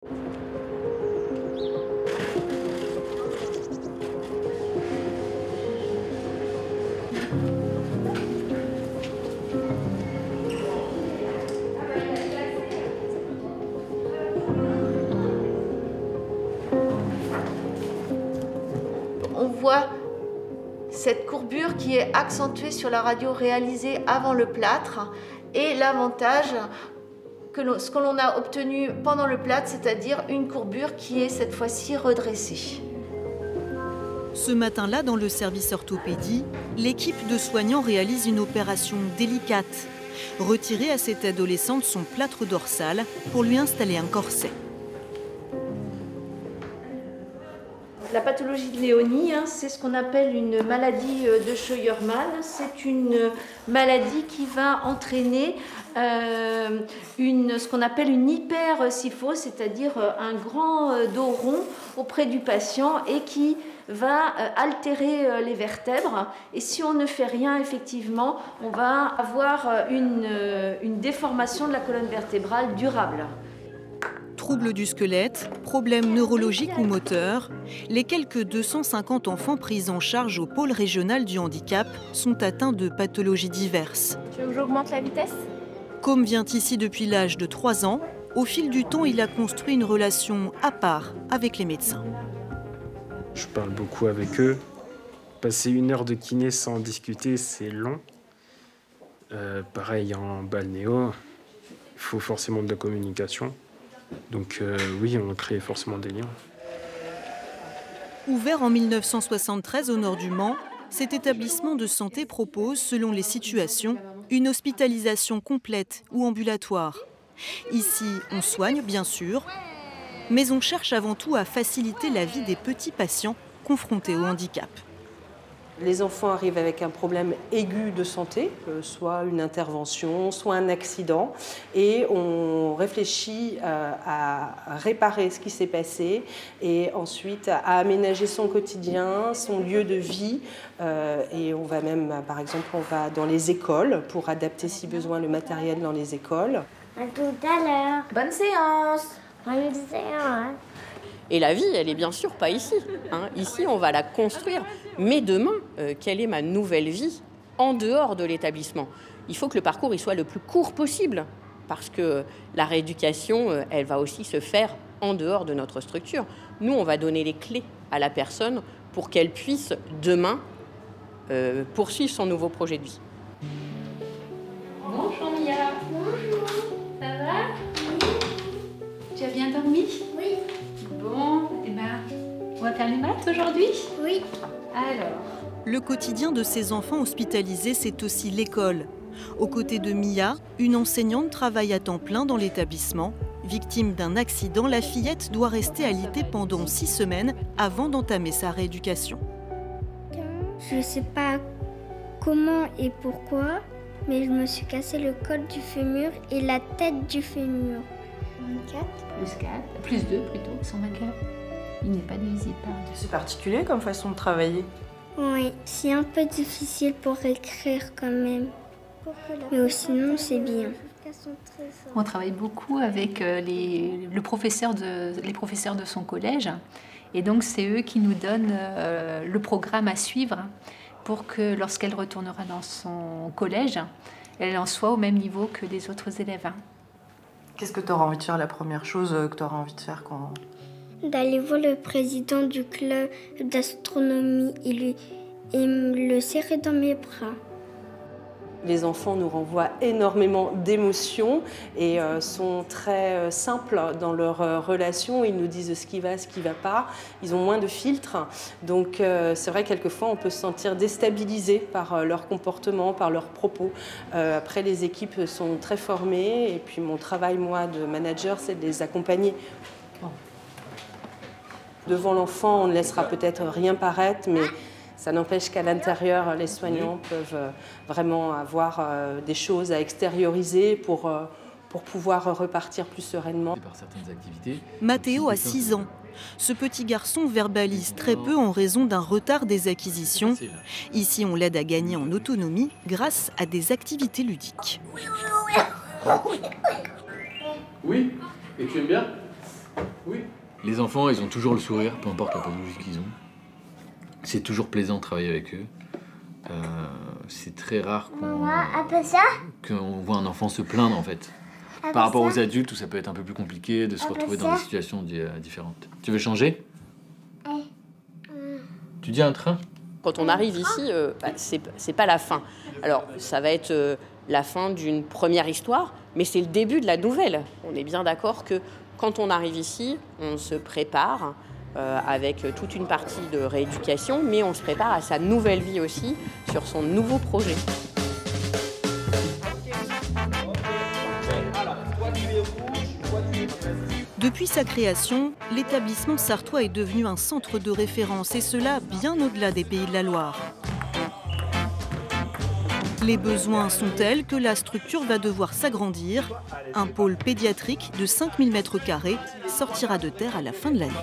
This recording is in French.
On voit cette courbure qui est accentuée sur la radio réalisée avant le plâtre et l'avantage ce que l'on a obtenu pendant le plâtre, c'est-à-dire une courbure qui est cette fois-ci redressée. Ce matin-là, dans le service orthopédie, l'équipe de soignants réalise une opération délicate. Retirer à cette adolescente son plâtre dorsal pour lui installer un corset. La pathologie de Léonie, c'est ce qu'on appelle une maladie de Scheuermann. C'est une maladie qui va entraîner ce qu'on appelle une hypersyphose, c'est-à-dire un grand dos rond auprès du patient et qui va altérer les vertèbres. Et si on ne fait rien, effectivement, on va avoir une déformation de la colonne vertébrale durable. Troubles du squelette, problèmes neurologiques ou moteurs, les quelques 250 enfants pris en charge au pôle régional du handicap sont atteints de pathologies diverses. Tu veux que j'augmente la vitesse ? Côme vient ici depuis l'âge de 3 ans. Au fil du temps, il a construit une relation à part avec les médecins. Je parle beaucoup avec eux. Passer 1 heure de kiné sans discuter, c'est long. Pareil en balnéo, il faut forcément de la communication. Donc oui, on crée forcément des liens. Ouvert en 1973 au nord du Mans, cet établissement de santé propose, selon les situations, une hospitalisation complète ou ambulatoire. Ici, on soigne bien sûr, mais on cherche avant tout à faciliter la vie des petits patients confrontés au handicap. Les enfants arrivent avec un problème aigu de santé, soit une intervention, soit un accident, et on réfléchit à réparer ce qui s'est passé et ensuite à aménager son quotidien, son lieu de vie. Et on va même, par exemple, on va dans les écoles pour adapter si besoin le matériel dans les écoles. À tout à l'heure. Bonne séance. Bonne séance. Et la vie, elle est bien sûr pas ici. Ici, on va la construire. Mais demain, quelle est ma nouvelle vie en dehors de l'établissement ? Il faut que le parcours il soit le plus court possible. Parce que la rééducation, elle va aussi se faire en dehors de notre structure. Nous, on va donner les clés à la personne pour qu'elle puisse demain poursuivre son nouveau projet de vie. Bonjour Mia. Bonjour. Ça va ? Tu as bien dormi ? Oui. Bon, eh ben, on va faire les maths aujourd'hui ? Oui. Alors. Le quotidien de ces enfants hospitalisés, c'est aussi l'école. Aux côtés de Mia, une enseignante travaille à temps plein dans l'établissement. Victime d'un accident, la fillette doit rester alitée pendant 6 semaines avant d'entamer sa rééducation. Je ne sais pas comment et pourquoi, mais je me suis cassé le col du fémur et la tête du fémur. 24. Plus 4, plus 2 plutôt, 124. Il n'est pas divisible par 2. C'est particulier comme façon de travailler. Oui, c'est un peu difficile pour écrire quand même. Mais sinon, c'est bien. On travaille beaucoup avec les professeurs de son collège. Et donc, c'est eux qui nous donnent le programme à suivre pour que lorsqu'elle retournera dans son collège, elle en soit au même niveau que les autres élèves. Qu'est-ce que tu auras envie de faire, la première chose que tu auras envie de faire quand... D'aller voir le président du club d'astronomie et me le serrer dans mes bras. Les enfants nous renvoient énormément d'émotions et sont très simples dans leur relation. Ils nous disent ce qui va pas. Ils ont moins de filtres. Donc c'est vrai, quelquefois, on peut se sentir déstabilisé par leur comportement, par leurs propos. Après, les équipes sont très formées. Et puis mon travail, moi, de manager, c'est de les accompagner. Devant l'enfant, on ne laissera peut-être rien paraître, mais ça n'empêche qu'à l'intérieur, les soignants peuvent vraiment avoir des choses à extérioriser pour pouvoir repartir plus sereinement. Mathéo a 6 ans. Ce petit garçon verbalise très peu en raison d'un retard des acquisitions. Ici, on l'aide à gagner en autonomie grâce à des activités ludiques. Oui, et tu aimes bien ? Les enfants, ils ont toujours le sourire, peu importe la pathologie qu'ils ont. C'est toujours plaisant de travailler avec eux. C'est très rare qu'on voit un enfant se plaindre, en fait. Par rapport aux adultes, où ça peut être un peu plus compliqué de se retrouver dans des situations différentes. Tu veux changer? Tu dis un train? Quand on arrive ici, c'est pas la fin. Alors, ça va être la fin d'une première histoire, mais c'est le début de la nouvelle. On est bien d'accord que quand on arrive ici, on se prépare avec toute une partie de rééducation, mais on se prépare à sa nouvelle vie aussi, sur son nouveau projet. Depuis sa création, l'établissement sarthois est devenu un centre de référence, et cela bien au-delà des Pays de la Loire. Les besoins sont tels que la structure va devoir s'agrandir. Un pôle pédiatrique de 5000 m² sortira de terre à la fin de l'année.